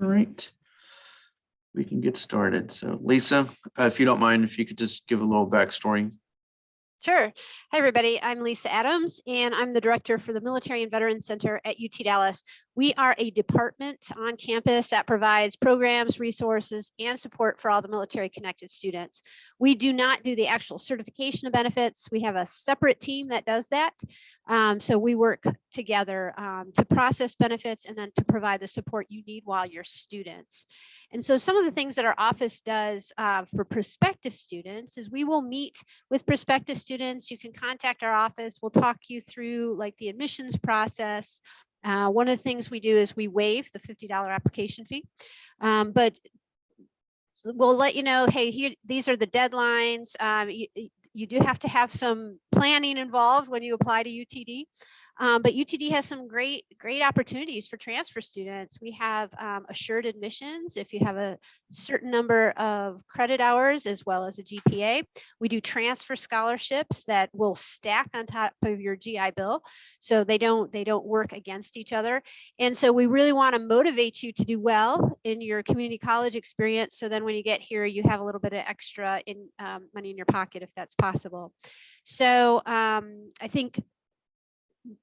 All right, we can get started. So Lisa, if you don't mind, if you could just give a little backstory. Sure. Hi, everybody. I'm Lisa Adams, and I'm the director for the Military and Veterans Center at UT Dallas. We are a department on campus that provides programs, resources, and support for all the military connected students. We do not do the actual certification of benefits. We have a separate team that does that. So we work together to process benefits and then to provide the support you need while you're students. And so some of the things that our office does for prospective students is we will meet with prospective students. You can contact our office. We'll talk you through like the admissions process. One of the things we do is we waive the $50 application fee, but we'll let you know, hey, here, these are the deadlines. You do have to have some planning involved when you apply to UTD. But UTD has some great opportunities for transfer students. We have assured admissions if you have a certain number of credit hours as well as a GPA. We do transfer scholarships that will stack on top of your GI Bill, so they don't work against each other. And so we really want to motivate you to do well in your community college experience. So then when you get here, you have a little bit of extra in money in your pocket if that's possible. So I think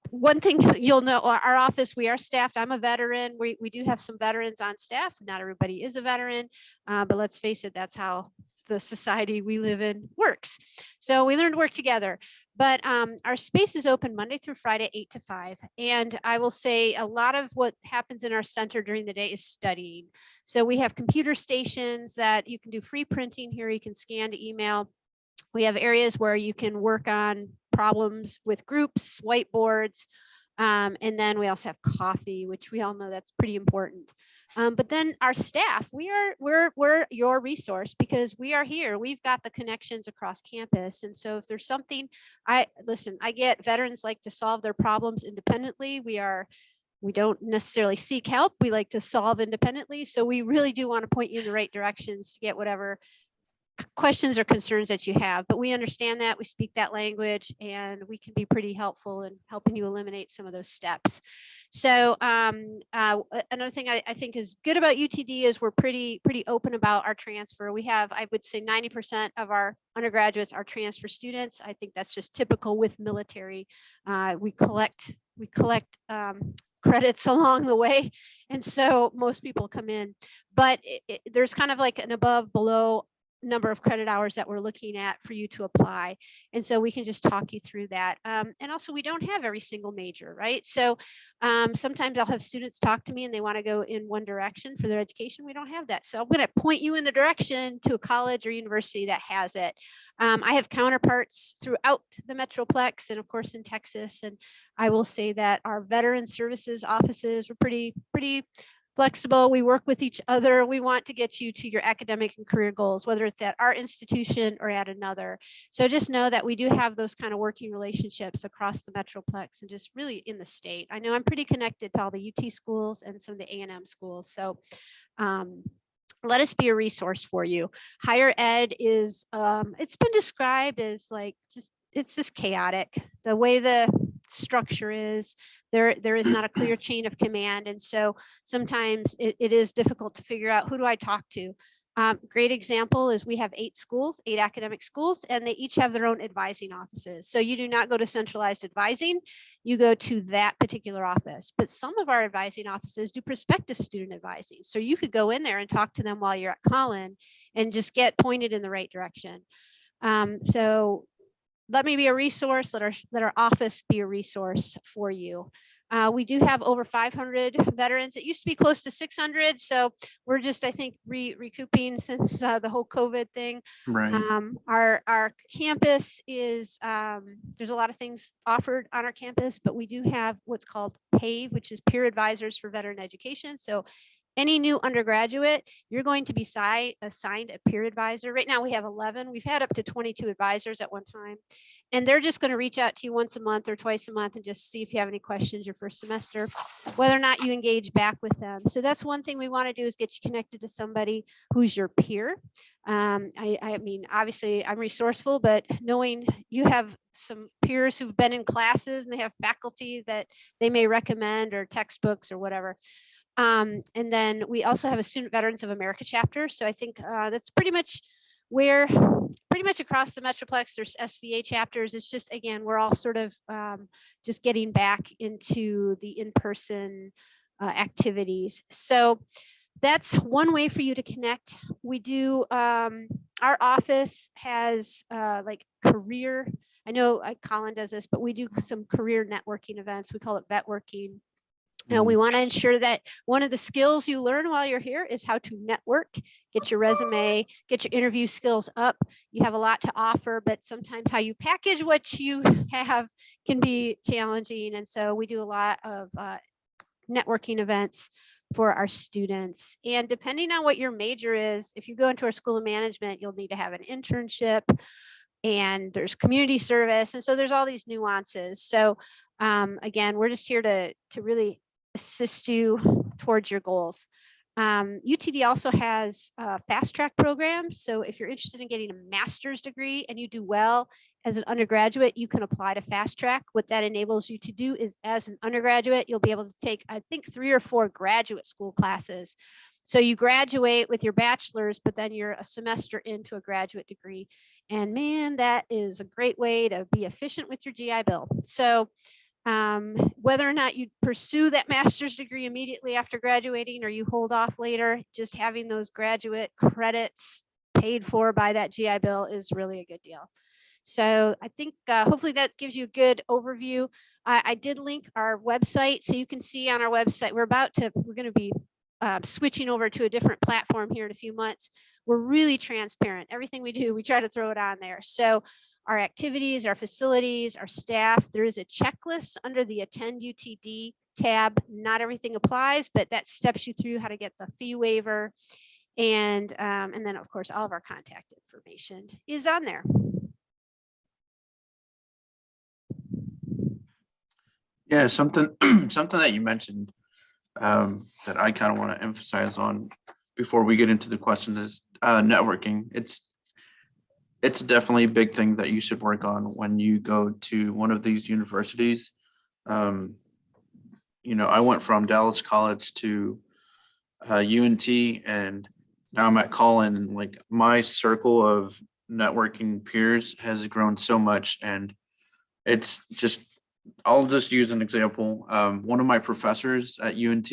one thing you'll know, our office, we are staffed. I'm a veteran. We do have some veterans on staff. Not everybody is a veteran, but let's face it, that's how the society we live in works. So we learn to work together. But our space is open Monday through Friday, 8 to 5. And I will say a lot of what happens in our center during the day is studying. So we have computer stations that you can do free printing here. You can scan to email. We have areas where you can work on problems with groups, whiteboards, and then we also have coffee, which we all know that's pretty important. But then our staff, we're your resource because we are here. We've got the connections across campus, and so if there's something, I get veterans like to solve their problems independently. We don't necessarily seek help. We like to solve independently. So we really do want to point you in the right directions to get whatever questions or concerns that you have, but we understand that, we speak that language, and we can be pretty helpful in helping you eliminate some of those steps. So another thing I think is good about UTD is we're pretty open about our transfer. We have, I would say 90% of our undergraduates are transfer students. I think that's just typical with military. We collect credits along the way, and so most people come in, but there's kind of like an above below number of credit hours that we're looking at for you to apply. And so we can just talk you through that. And also we don't have every single major, right? So sometimes I'll have students talk to me and they want to go in one direction for their education. We don't have that. So I'm going to point you in the direction to a college or university that has it. I have counterparts throughout the Metroplex and of course in Texas. And I will say that our veteran services offices are pretty flexible. We work with each other. We want to get you to your academic and career goals, whether it's at our institution or at another. So just know that we do have those kind of working relationships across the Metroplex and just really in the state. I know I'm pretty connected to all the UT schools and some of the A&M schools. So let us be a resource for you. Higher ed is, it's been described as like it's just chaotic. The way the structure is, there is not a clear chain of command, and so sometimes it is difficult to figure out who do I talk to. Great example is we have 8 academic schools, and they each have their own advising offices. So you do not go to centralized advising, you go to that particular office. But some of our advising offices do prospective student advising. So you could go in there and talk to them while you're at Collin and just get pointed in the right direction. So let me be a resource, let our office be a resource for you. We do have over 500 veterans. It used to be close to 600. So we're just, I think, recouping since the whole COVID thing. Right. Our campus is, there's a lot of things offered on our campus, but we do have what's called PAVE, which is Peer Advisors for Veteran Education. So any new undergraduate, you're going to be assigned a peer advisor. Right now we have 11. We've had up to 22 advisors at one time. And they're just going to reach out to you once a month or twice a month and just see if you have any questions your first semester, whether or not you engage back with them. So that's one thing we want to do is get you connected to somebody who's your peer. I mean, obviously I'm resourceful, but knowing you have some peers who've been in classes and they have faculty that they may recommend or textbooks or whatever. And then we also have a Student Veterans of America chapter. So I think that's pretty much where, pretty much across the Metroplex, there's SVA chapters. It's just, again, we're all sort of just getting back into the in-person activities. So that's one way for you to connect. We do, our office has like career, I know Colin does this, but we do some career networking events. We call it Vetworking. And we want to ensure that one of the skills you learn while you're here is how to network, get your resume, get your interview skills up. You have a lot to offer, but sometimes how you package what you have can be challenging. And so we do a lot of networking events for our students. And depending on what your major is, if you go into our School of Management, you'll need to have an internship, and there's community service. And so there's all these nuances. So again, we're just here to really assist you towards your goals. UTD also has fast track programs. So if you're interested in getting a master's degree and you do well as an undergraduate, you can apply to fast track. What that enables you to do is, as an undergraduate, you'll be able to take, I think, 3 or 4 graduate school classes. So you graduate with your bachelor's, but then you're a semester into a graduate degree. And man, that is a great way to be efficient with your GI Bill. So whether or not you pursue that master's degree immediately after graduating, or you hold off later, just having those graduate credits paid for by that GI Bill is really a good deal. So I think hopefully that gives you a good overview. I did link our website, so you can see on our website, we're going to be switching over to a different platform here in a few months. We're really transparent. Everything we do, we try to throw it on there. So our activities, our facilities, our staff, there is a checklist under the Attend UTD tab. Not everything applies, but that steps you through how to get the fee waiver. And then, of course, all of our contact information is on there. Yeah, something that you mentioned that I kind of want to emphasize on before we get into the question is networking. It's definitely a big thing that you should work on when you go to one of these universities. You know, I went from Dallas College to UNT, and now I'm at Collin, and like my circle of networking peers has grown so much, and it's just, I'll just use an example. One of my professors at UNT,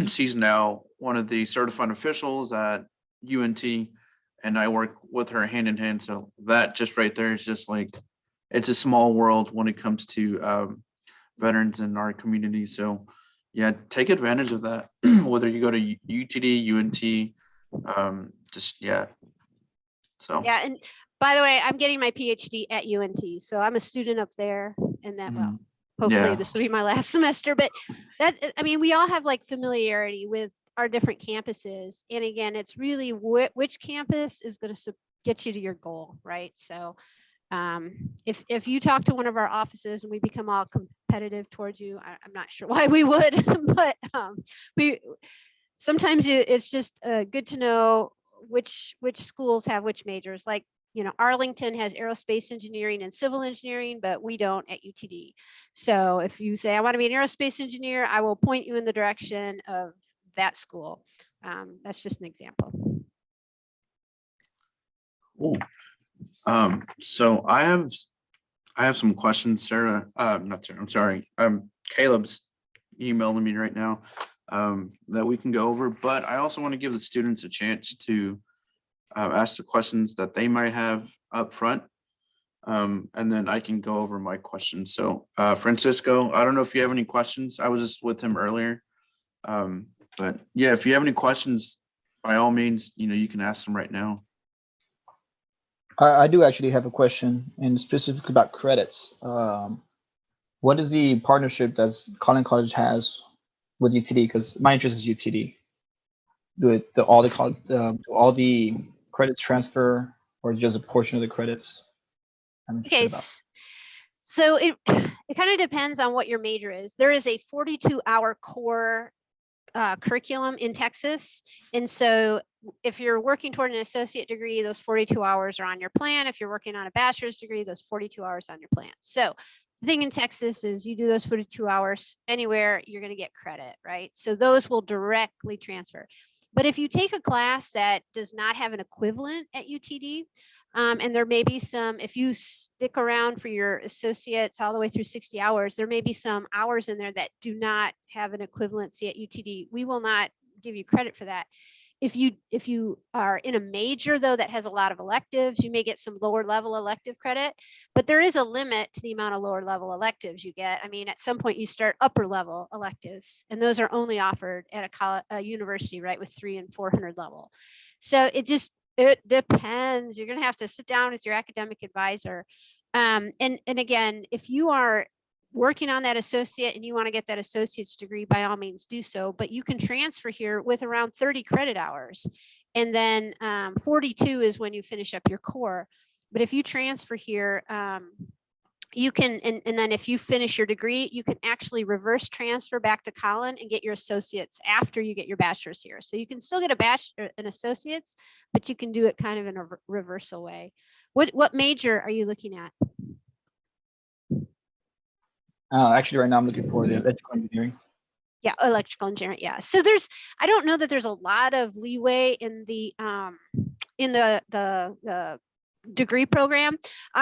she's now one of the certified officials at UNT, and I work with her hand in hand. So that just right there is just like, it's a small world when it comes to veterans in our community. So yeah, take advantage of that, whether you go to UTD, UNT, just, yeah. So. Yeah, and by the way, I'm getting my PhD at UNT, so I'm a student up there, and that, well, hopefully Yeah. this will be my last semester. But that, I mean, we all have like familiarity with our different campuses, and again, it's really which campus is going to get you to your goal, right? So if you talk to one of our offices and we become all competitive towards you, I'm not sure why we would, but we sometimes it's just good to know which schools have which majors. Like, you know, Arlington has aerospace engineering and civil engineering, but we don't at UTD. So if you say, I want to be an aerospace engineer, I will point you in the direction of that school. That's just an example. Cool. So I have some questions, Sarah. Not Sarah, I'm sorry. Caleb's emailing me right now that we can go over, but I also want to give the students a chance to ask the questions that they might have up front. And then I can go over my questions. So Francisco, I don't know if you have any questions. I was just with him earlier. But yeah, if you have any questions, by all means, you know, you can ask them right now. I do actually have a question, and specifically about credits. What is the partnership that Collin College has with UTD? Because my interest is UTD. Do all the credits transfer, or just a portion of the credits? Okay, so it kind of depends on what your major is. There is a 42-hour core curriculum in Texas. And so if you're working toward an associate degree, those 42 hours are on your plan. If you're working on a bachelor's degree, those 42 hours on your plan. So The thing in Texas is you do those 42 hours anywhere, you're going to get credit, right? So those will directly transfer. But if you take a class that does not have an equivalent at UTD, and there may be some, if you stick around for your associates all the way through 60 hours, there may be some hours in there that do not have an equivalency at UTD. We will not give you credit for that. If you are in a major though that has a lot of electives, you may get some lower level elective credit, but there is a limit to the amount of lower level electives you get. I mean, at some point you start upper level electives, and those are only offered at a university, right, with 300 and 400 level. So it depends. You're going to have to sit down with your academic advisor. And again, if you are working on that associate and you want to get that associate's degree, by all means do so, but you can transfer here with around 30 credit hours. And then 42 is when you finish up your core. But if you transfer here, you can, and then if you finish your degree, you can actually reverse transfer back to Collin and get your associates after you get your bachelor's here. So you can still get an associate's, but you can do it kind of in a reversal way. What major are you looking at? Actually, right now I'm looking for the electrical engineering. Yeah, electrical engineering. Yeah. So I don't know that there's a lot of leeway in the degree program.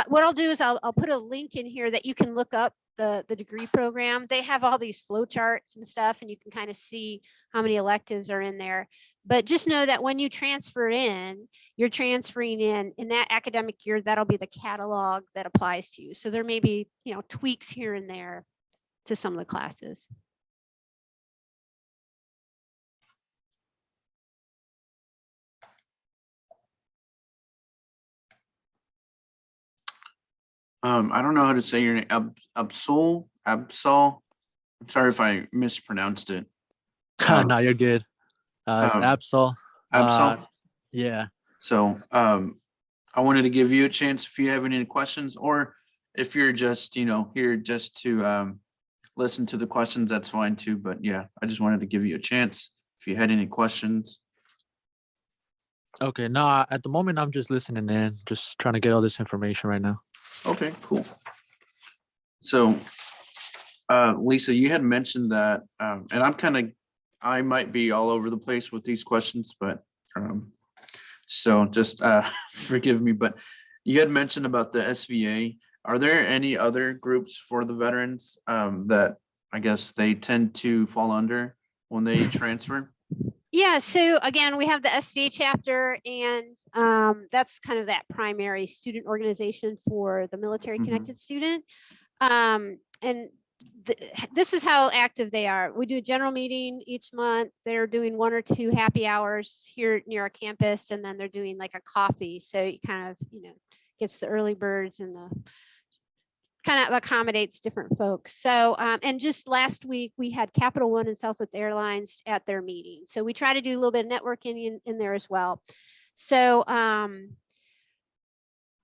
What I'll do is I'll put a link in here that you can look up the degree program. They have all these flow charts and stuff, and you can kind of see how many electives are in there. But just know that when you transfer in, you're transferring in that academic year, that'll be the catalog that applies to you. So there may be, tweaks here and there to some of the classes. I don't know how to say your name. Absol. I'm sorry if I mispronounced it. No, you're good. It's Absol. Absol. Yeah. So I wanted to give you a chance if you have any questions, or if you're just, here just to listen to the questions, that's fine too. But yeah, I just wanted to give you a chance if you had any questions. Okay. No, at the moment I'm just listening in, just trying to get all this information right now. Okay, cool. So, Lisa, you had mentioned that, and I might be all over the place with these questions, but so just forgive me, but you had mentioned about the SVA. Are there any other groups for the veterans that I guess they tend to fall under when they transfer? Yeah, so again, we have the SVA chapter, and that's kind of that primary student organization for the military connected student. And this is how active they are. We do a general meeting each month. They're doing 1 or 2 happy hours here near our campus, and then they're doing like a coffee. So it kind of, gets the early birds and the kind of accommodates different folks. So, and just last week we had Capital One and Southwest Airlines at their meeting. So we try to do a little bit of networking in there as well. So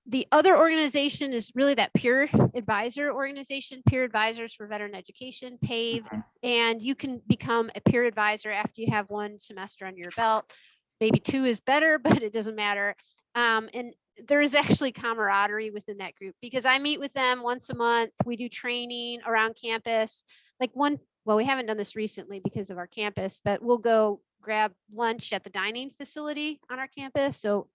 the other organization is really that peer advisor organization, Peer Advisors for Veteran Education, PAVE, and you can become a peer advisor after you have 1 semester under your belt. Maybe 2 is better, but it doesn't matter. And there is actually camaraderie within that group, because I meet with them once a month. We do training around campus. Well, we haven't done this recently because of our campus, but we'll go grab lunch at the dining facility on our campus. So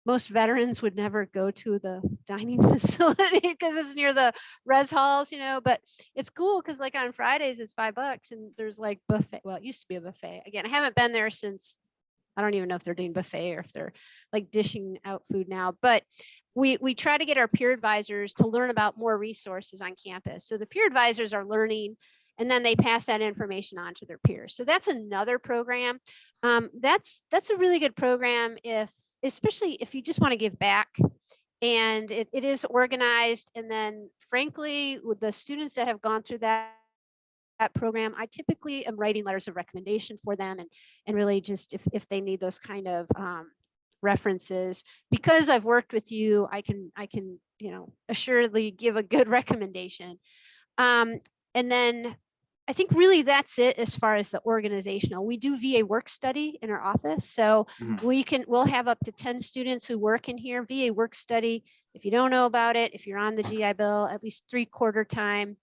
most veterans would never go to the dining facility because it's near the res halls, but it's cool because like on Fridays it's $5 and there's like buffet. Well, it used to be a buffet. Again, I haven't been there since, I don't even know if they're doing buffet or if they're like dishing out food now, but we try to get our peer advisors to learn about more resources on campus. So the peer advisors are learning, and then they pass that information on to their peers. So that's another program. That's a really good program especially if you just want to give back, and it is organized. And then frankly, with the students that have gone through that program, I typically am writing letters of recommendation for them, and really just if they need those kind of references, because I've worked with you, I can assuredly give a good recommendation. And then I think really that's it as far as the organizational. We do VA work study in our office. So Mhm. we'll have up to 10 students who work in here. VA work study, if you don't know about it, if you're on the GI Bill, at least 3/4 time,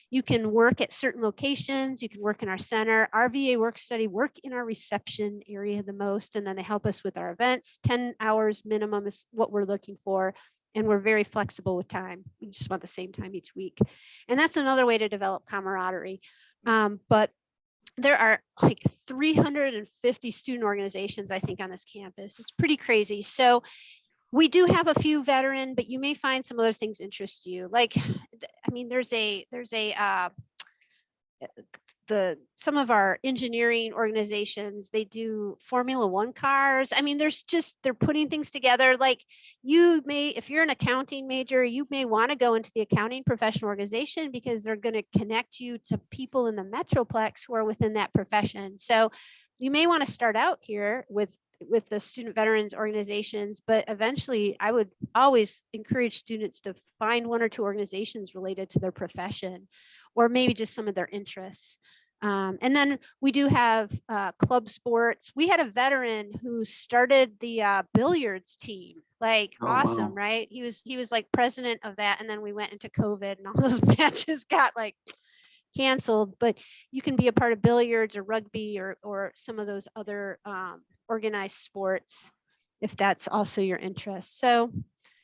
you can work at certain locations. You can work in our center. Our VA work study work in our reception area the most, and then they help us with our events. 10 hours minimum is what we're looking for. And we're very flexible with time. We just want the same time each week. And that's another way to develop camaraderie. But there are like 350 student organizations, I think, on this campus. It's pretty crazy. So we do have a few veteran, but you may find some other things interest you. Like, I mean, there's a some of our engineering organizations, they do Formula One cars. I mean, they're putting things together. Like, you may, if you're an accounting major, you may want to go into the accounting professional organization because they're going to connect you to people in the Metroplex who are within that profession. So you may want to start out here with the student veterans organizations, but eventually I would always encourage students to find one or two organizations related to their profession, or maybe just some of their interests. And then we do have club sports. We had a veteran who started the billiards team. Like, Oh, awesome, wow. right? He was like president of that, and then we went into COVID, and all those matches got like canceled. But you can be a part of billiards or rugby or some of those other organized sports if that's also your interest. So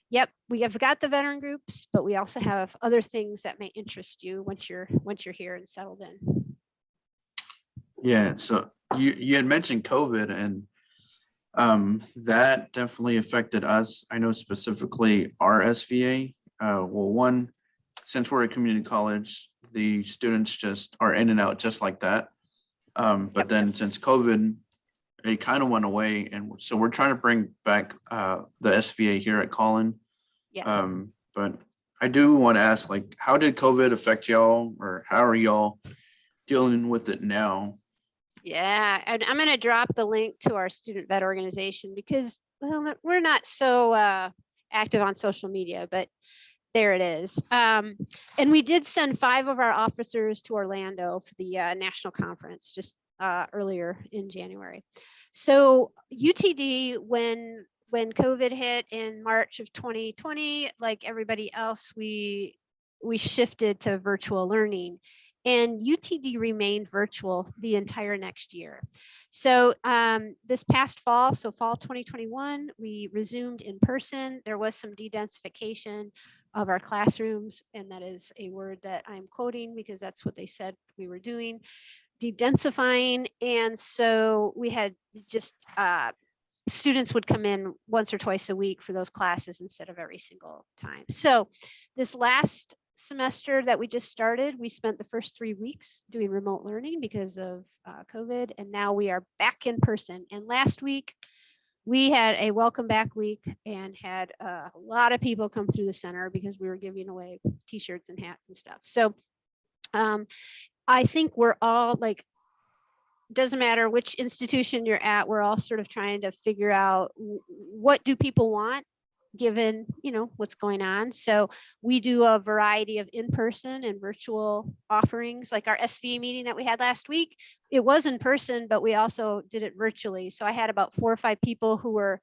yep, we have got the veteran groups, but we also have other things that may interest you once you're here and settled in. Yeah, so you had mentioned COVID, and that definitely affected us. I know specifically our SVA. Well, one, since we're a community college, the students just are in and out just like that. But Yep. then since COVID, it kind of went away, and so we're trying to bring back the SVA here at Collin. Yeah. But I do want to ask, like, how did COVID affect y'all, or how are y'all dealing with it now? Yeah, and I'm going to drop the link to our student vet organization because, well, we're not so active on social media, but there it is. And we did send 5 of our officers to Orlando for the national conference just earlier in January. So UTD, when COVID hit in March of 2020, like everybody else, we shifted to virtual learning. And UTD remained virtual the entire next year. So this past fall, so fall 2021, we resumed in person. There was some de-densification of our classrooms, and that is a word that I'm quoting because that's what they said we were doing, de-densifying. And so we had just students would come in once or twice a week for those classes instead of every single time. So this last semester that we just started, we spent the first 3 weeks doing remote learning because of COVID, and now we are back in person. And last week we had a welcome back week and had a lot of people come through the center because we were giving away t-shirts and hats and stuff. So I think we're all like, doesn't matter which institution you're at, we're all sort of trying to figure out what do people want given, you know, what's going on. So we do a variety of in-person and virtual offerings, like our SVA meeting that we had last week. It was in person, but we also did it virtually. So I had about 4 or 5 people who were,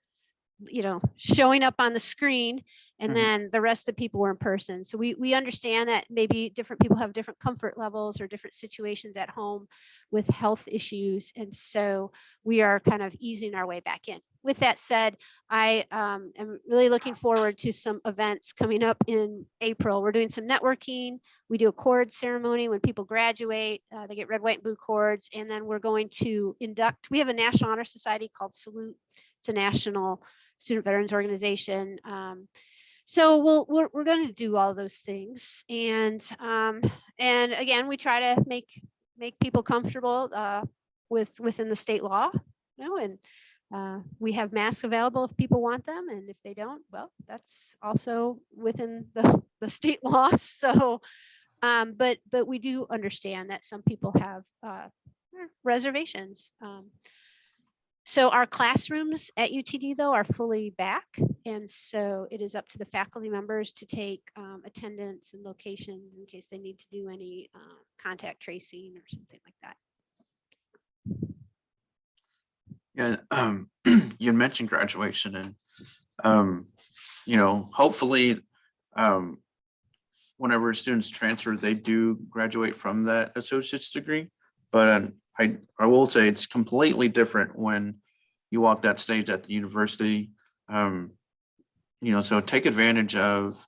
you know, showing up on the screen, and Mhm. then the rest of the people were in person. So we understand that maybe different people have different comfort levels or different situations at home with health issues. And so we are kind of easing our way back in. With that said, I am really looking forward to some events coming up in April. We're doing some networking. We do a cord ceremony when people graduate. They get red, white, and blue cords. And then we're going to induct. We have a National Honor Society called Salute. It's a national student veterans organization. So we're going to do all those things. And again, we try to make people comfortable within the state law, you know, and we have masks available if people want them. And if they don't, well, that's also within the state law. So, but we do understand that some people have reservations. So our classrooms at UTD though are fully back. And so it is up to the faculty members to take attendance and locations in case they need to do any contact tracing or something like that. Yeah, you mentioned graduation, and hopefully, whenever students transfer, they do graduate from that associate's degree. But I will say it's completely different when you walk that stage at the university. So take advantage of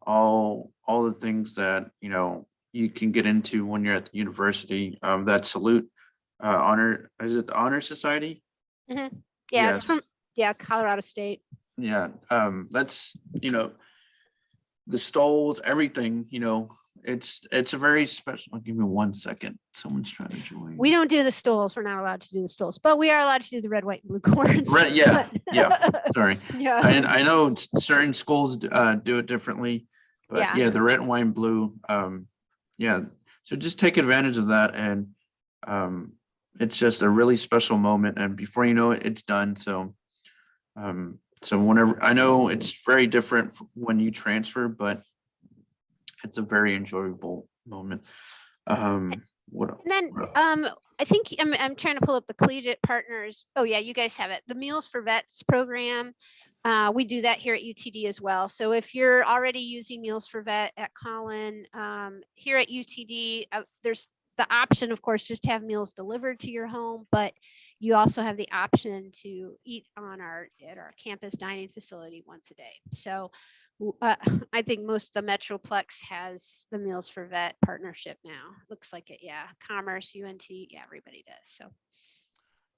all the things that you can get into when you're at the university. That salute honor, is it the Honor Society? Yeah, it's from Colorado State. Yeah, that's the stoles, everything. It's a very special. Give me 1 second. Someone's trying to join. We don't do the stoles. We're not allowed to do the stoles, but we are allowed to do the red, white, and blue corns. Right, yeah, yeah. Sorry. Yeah. I know certain schools do it differently, but yeah, the red, white, and blue. Yeah. So just take advantage of that, and it's just a really special moment. And before you know it, it's done. So, whenever, I know it's very different when you transfer, but it's a very enjoyable moment. What? And then I think I'm trying to pull up the collegiate partners. Oh yeah, you guys have it. The Meals for Vets program. We do that here at UTD as well. So if you're already using Meals for Vet at Collin, here at UTD, there's the option, of course, just to have meals delivered to your home, but you also have the option to eat at our campus dining facility once a day. So I think most of the Metroplex has the Meals for Vet partnership now. Looks like it, yeah. Commerce, UNT, yeah, everybody does. So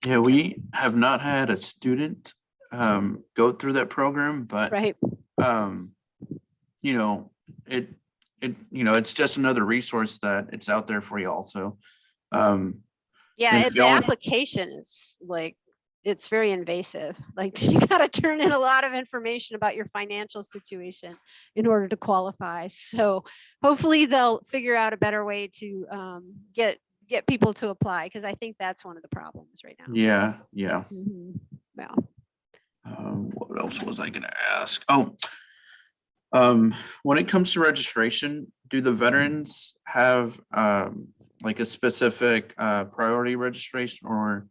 yeah, we have not had a student go through that program, but right. It's just another resource that it's out there for you also. Yeah, the application is like, it's very invasive. Like you got to turn in a lot of information about your financial situation in order to qualify. So hopefully they'll figure out a better way to get people to apply, because I think that's one of the problems right now. Yeah. Yeah. What else was I going to ask? When it comes to registration, do the veterans have like a specific priority registration, or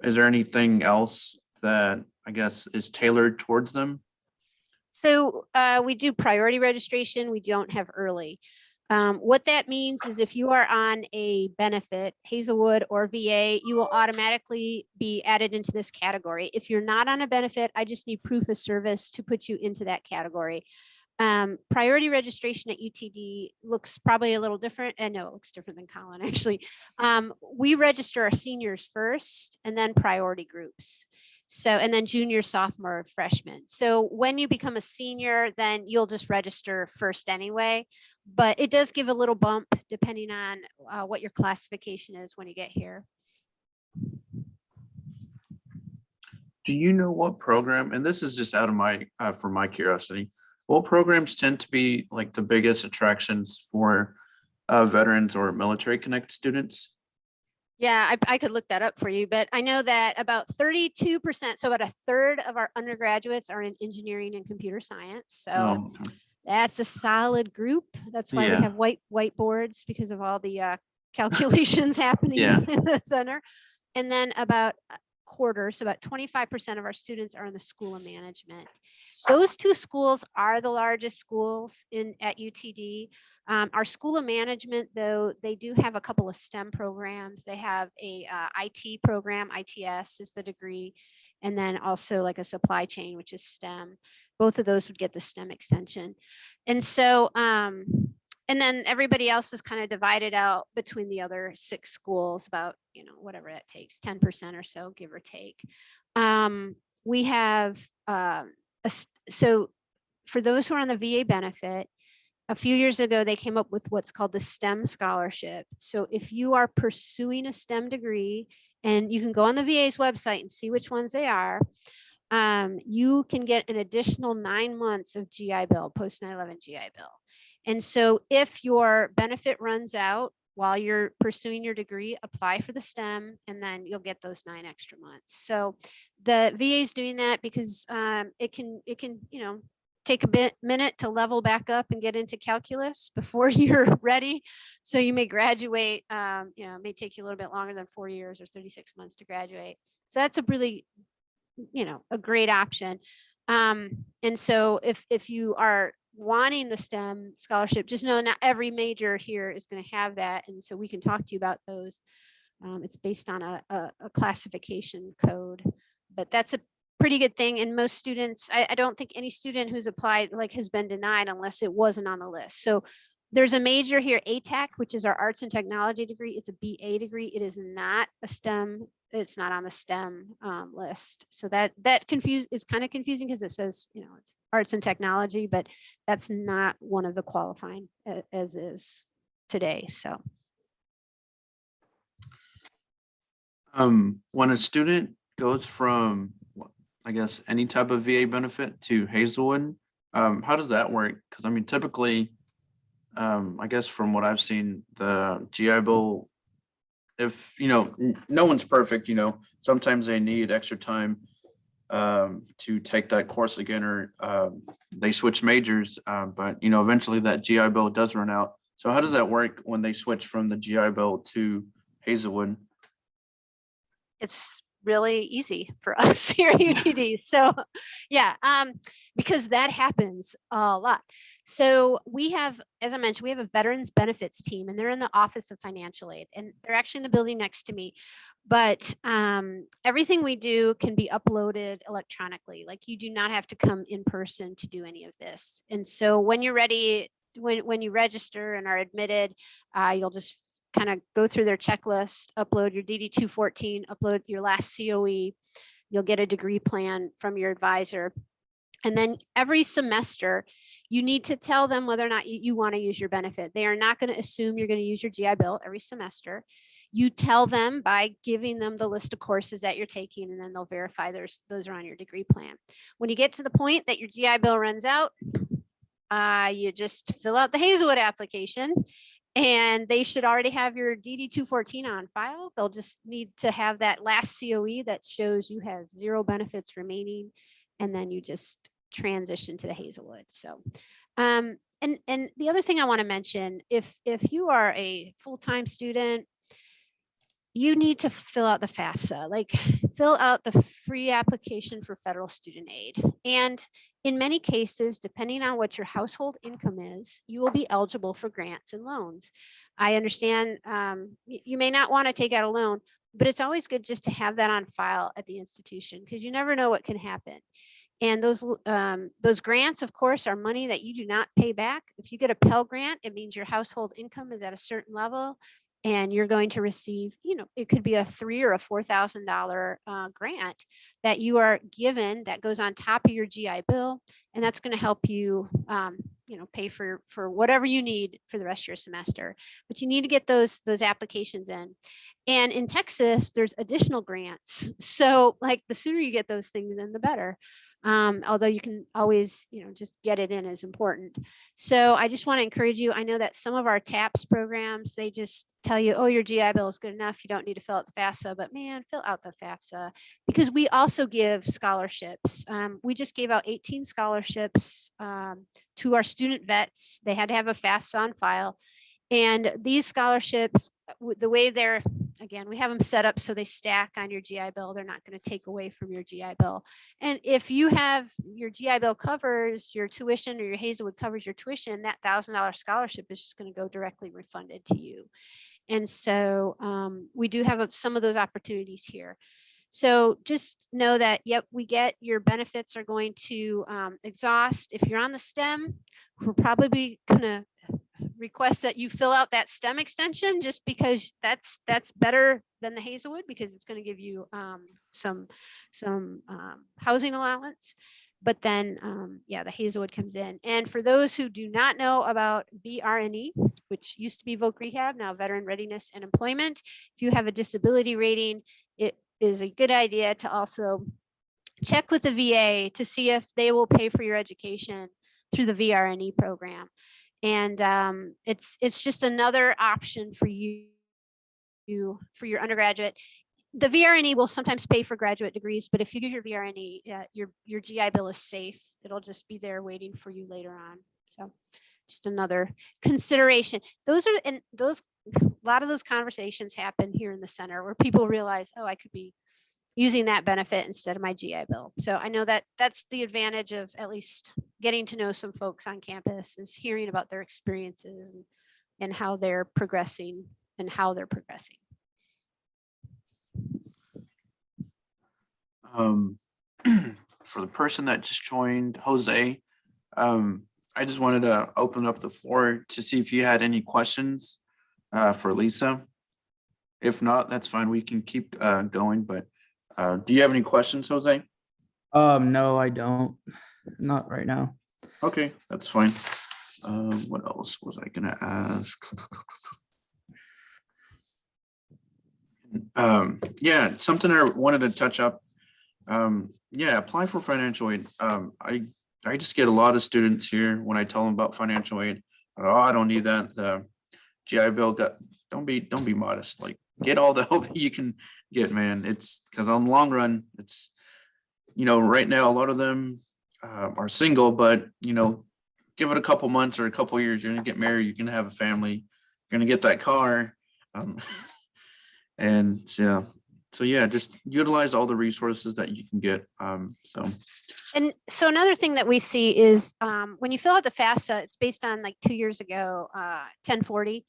is there anything else that I guess is tailored towards them? So we do priority registration. We don't have early. What that means is if you are on a benefit, Hazelwood or VA, you will automatically be added into this category. If you're not on a benefit, I just need proof of service to put you into that category. Priority registration at UTD looks probably a little different. And no, it looks different than Collin actually. We register our seniors first and then priority groups. So, and then junior, sophomore, freshman. So when you become a senior, then you'll just register first anyway, but it does give a little bump depending on what your classification is when you get here. Do you know what program, and this is just out of my, for my curiosity, what programs tend to be like the biggest attractions for veterans or military connect students? Yeah, I could look that up for you, but I know that about 32%, so about a third of our undergraduates are in engineering and computer science. So that's a solid group. That's why we have whiteboards, because of all the calculations happening in the center. And then about quarter, so about 25% of our students are in the School of Management. Those two schools are the largest schools at UTD. Our School of Management, though, they do have a couple of STEM programs. They have a IT program, ITS is the degree, and then also like a supply chain, which is STEM. Both of those would get the STEM extension. And so, and then everybody else is kind of divided out between the other 6 schools, about, whatever that takes, 10% or so, give or take. We have, so for those who are on the VA benefit, a few years ago, they came up with what's called the STEM scholarship. So if you are pursuing a STEM degree, and you can go on the VA's website and see which ones they are, you can get an additional 9 months of GI Bill, post 9/11 GI Bill. And so if your benefit runs out while you're pursuing your degree, apply for the STEM, and then you'll get those 9 extra months. So the VA is doing that because it can, take a minute to level back up and get into calculus before you're ready. So you may graduate, it may take you a little bit longer than 4 years or 36 months to graduate. So that's a really, a great option. And so if you are wanting the STEM scholarship, just know not every major here is going to have that. And so we can talk to you about those. It's based on a classification code, but that's a pretty good thing. And most students, I don't think any student who's applied has been denied unless it wasn't on the list. So there's a major here, ATAC, which is our arts and technology degree. It's a BA degree. It is not a STEM. It's not on the STEM list. So that is kind of confusing because it says, it's arts and technology, but that's not one of the qualifying as is today. So. When a student goes from, I guess, any type of VA benefit to Hazelwood, how does that work? Because I mean, typically, I guess from what I've seen, the GI Bill, if, no one's perfect, sometimes they need extra time to take that course again, or they switch majors, but, eventually that GI Bill does run out. So how does that work when they switch from the GI Bill to Hazelwood? It's really easy for us here at UTD. So yeah, because that happens a lot. So we have, as I mentioned, we have a veterans benefits team, and they're in the Office of Financial Aid, and they're actually in the building next to me. But everything we do can be uploaded electronically. Like, you do not have to come in person to do any of this. And so when you're ready, when you register and are admitted, you'll just kind of go through their checklist, upload your DD-214, upload your last COE. You'll get a degree plan from your advisor. And then every semester, you need to tell them whether or not you want to use your benefit. They are not going to assume you're going to use your GI Bill every semester. You tell them by giving them the list of courses that you're taking, and then they'll verify those are on your degree plan. When you get to the point that your GI Bill runs out, you just fill out the Hazelwood application, and they should already have your DD-214 on file. They'll just need to have that last COE that shows you have 0 benefits remaining, and then you just transition to the Hazelwood. So, and the other thing I want to mention, if you are a full-time student, you need to fill out the FAFSA, fill out the free application for federal student aid. And in many cases, depending on what your household income is, you will be eligible for grants and loans. I understand you may not want to take out a loan, but it's always good just to have that on file at the institution, because you never know what can happen. And those grants, of course, are money that you do not pay back. If you get a Pell Grant, it means your household income is at a certain level, and you're going to receive, it could be a $3,000 or a $4,000 grant that you are given that goes on top of your GI Bill, and that's going to help you, pay for whatever you need for the rest of your semester. But you need to get those applications in. And in Texas, there's additional grants. So the sooner you get those things in, the better. Although you can always, just get it in is important. So I just want to encourage you. I know that some of our TAPS programs, they just tell you, oh, your GI Bill is good enough. You don't need to fill out the FAFSA, but man, fill out the FAFSA, because we also give scholarships. We just gave out 18 scholarships to our student vets. They had to have a FAFSA on file. And these scholarships, the way they're, again, we have them set up so they stack on your GI Bill. They're not going to take away from your GI Bill. And if you have your GI Bill covers your tuition, or your Hazelwood covers your tuition, that $1,000 scholarship is just going to go directly refunded to you. And so we do have some of those opportunities here. So just know that, yep, we get your benefits are going to exhaust. If you're on the STEM, we're probably going to request that you fill out that STEM extension, just because that's better than the Hazelwood, because it's going to give you some housing allowance. But then, yeah, the Hazelwood comes in. And for those who do not know about VRNE, which used to be Voc Rehab, now Veteran Readiness and Employment, if you have a disability rating, it is a good idea to also check with the VA to see if they will pay for your education through the VRNE program. And it's just another option for you for your undergraduate. The VRNE will sometimes pay for graduate degrees, but if you use your VRNE, your GI Bill is safe. It'll just be there waiting for you later on. So just another consideration. A lot of those conversations happen here in the center where people realize, oh, I could be using that benefit instead of my GI Bill. So I know that that's the advantage of at least getting to know some folks on campus, is hearing about their experiences and how they're progressing and how they're progressing. For the person that just joined, Jose, I just wanted to open up the floor to see if you had any questions for Lisa. If not, that's fine. We can keep going, but do you have any questions, Jose? No, I don't. Not right now. Okay, that's fine. What else was I gonna ask? Yeah, something I wanted to touch up. Yeah, apply for financial aid. I just get a lot of students here when I tell them about financial aid. Oh, I don't need that. The GI Bill don't be modest. Like, get all the help you can get, man. It's because on the long run, it's, right now, a lot of them are single, but, give it a couple months or a couple years, you're gonna get married, you're gonna have a family, you're gonna get that car. And yeah, so yeah, just utilize all the resources that you can get. And so another thing that we see is when you fill out the FAFSA, it's based on like 2 years ago, 1040.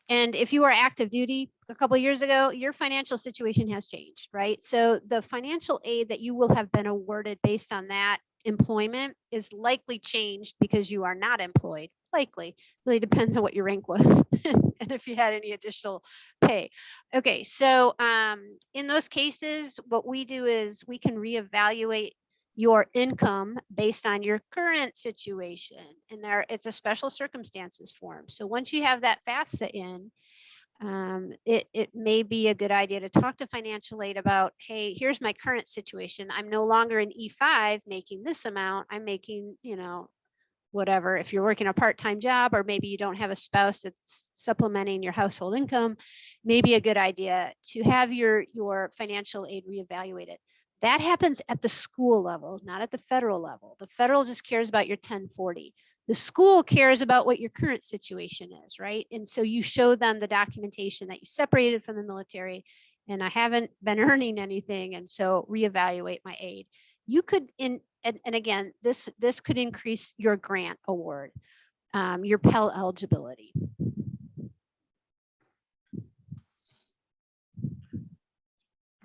And if you were active duty a couple of years ago, your financial situation has changed, right? So the financial aid that you will have been awarded based on that employment is likely changed because you are not employed. Likely, really depends on what your rank was and if you had any additional pay. Okay, so in those cases, what we do is we can reevaluate your income based on your current situation, and it's a special circumstances form. So once you have that FAFSA in, it may be a good idea to talk to financial aid about, hey, here's my current situation. I'm no longer in E5 making this amount. I'm making, whatever. If you're working a part-time job, or maybe you don't have a spouse that's supplementing your household income, maybe a good idea to have your financial aid reevaluated. That happens at the school level, not at the federal level. The federal just cares about your 1040. The school cares about what your current situation is, right? And so you show them the documentation that you separated from the military, and I haven't been earning anything, and so reevaluate my aid. You could, and again, this could increase your grant award, your Pell eligibility.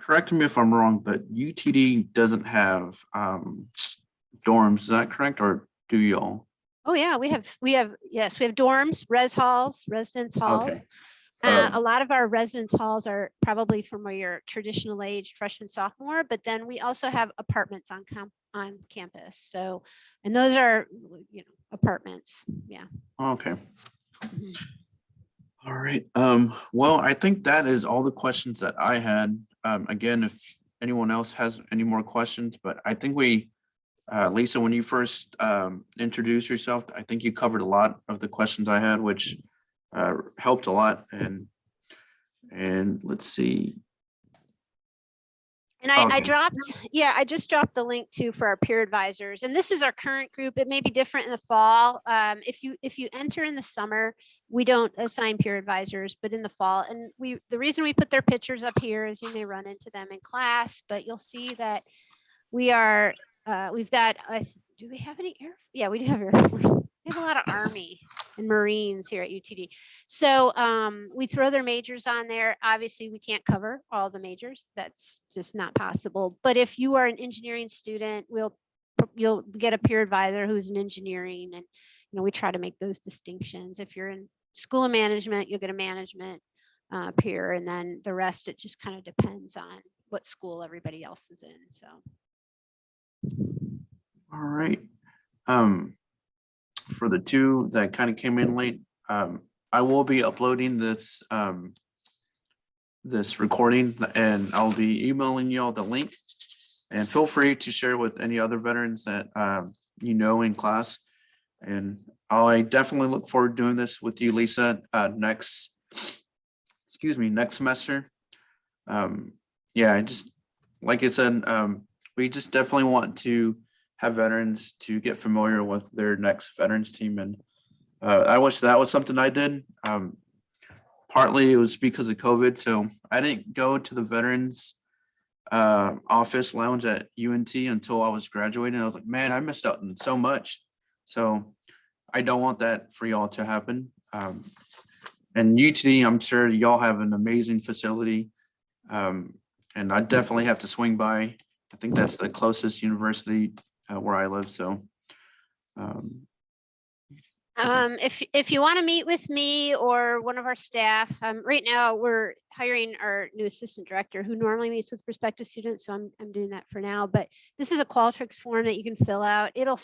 correct me if I'm wrong, but UTD doesn't have dorms. Is that correct, or do y'all? Oh yeah, we have dorms, residence halls. Okay. A lot of our residence halls are probably from your traditional age freshman, sophomore, but then we also have apartments on campus. So, and those are, apartments. Yeah. Okay. Mhm. All right. Well, I think that is all the questions that I had. Again, if anyone else has any more questions, but I think Lisa, when you first introduced yourself, I think you covered a lot of the questions I had, which helped a lot. And let's see. And I Okay. I just dropped the link too for our peer advisors. And this is our current group. It may be different in the fall. If you enter in the summer, we don't assign peer advisors, but in the fall. And the reason we put their pictures up here is you may run into them in class, but you'll see that we've got, do we have any air? Yeah, we do have Air Force. We have a lot of Army and Marines here at UTD. So we throw their majors on there. Obviously, we can't cover all the majors. That's just not possible. But if you are an engineering student, you'll get a peer advisor who's in engineering. And we try to make those distinctions. If you're in school of management, you'll get a management peer. And then the rest, it just kind of depends on what school everybody else is in. So. All right. For the two that kind of came in late, I will be uploading this this recording, and I'll be emailing you all the link. And feel free to share with any other veterans that in class. And I definitely look forward to doing this with you, Lisa, next semester. Yeah, I just, like I said, we just definitely want to have veterans to get familiar with their next veterans team. And I wish that was something I did. Partly it was because of COVID. So I didn't go to the veterans office lounge at UNT until I was graduating. I was like, man, I missed out on so much. So I don't want that for y'all to happen. And UTD, I'm sure y'all have an amazing facility. And I definitely have to swing by. I think that's the closest university where I live. So If you want to meet with me or one of our staff, right now we're hiring our new assistant director who normally meets with prospective students. So I'm doing that for now, but this is a Qualtrics form that you can fill out. It'll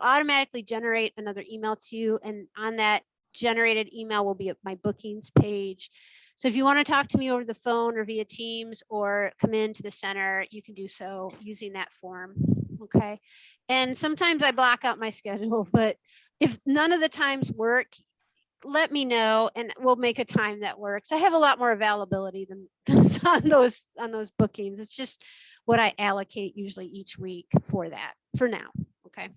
automatically generate another email to you. And on that generated email will be my bookings page. So if you want to talk to me over the phone or via Teams or come into the center, you can do so using that form. Okay. And sometimes I block out my schedule, but if none of the times work, let me know and we'll make a time that works. I have a lot more availability than on those bookings. It's just what I allocate usually each week for that for now. Okay.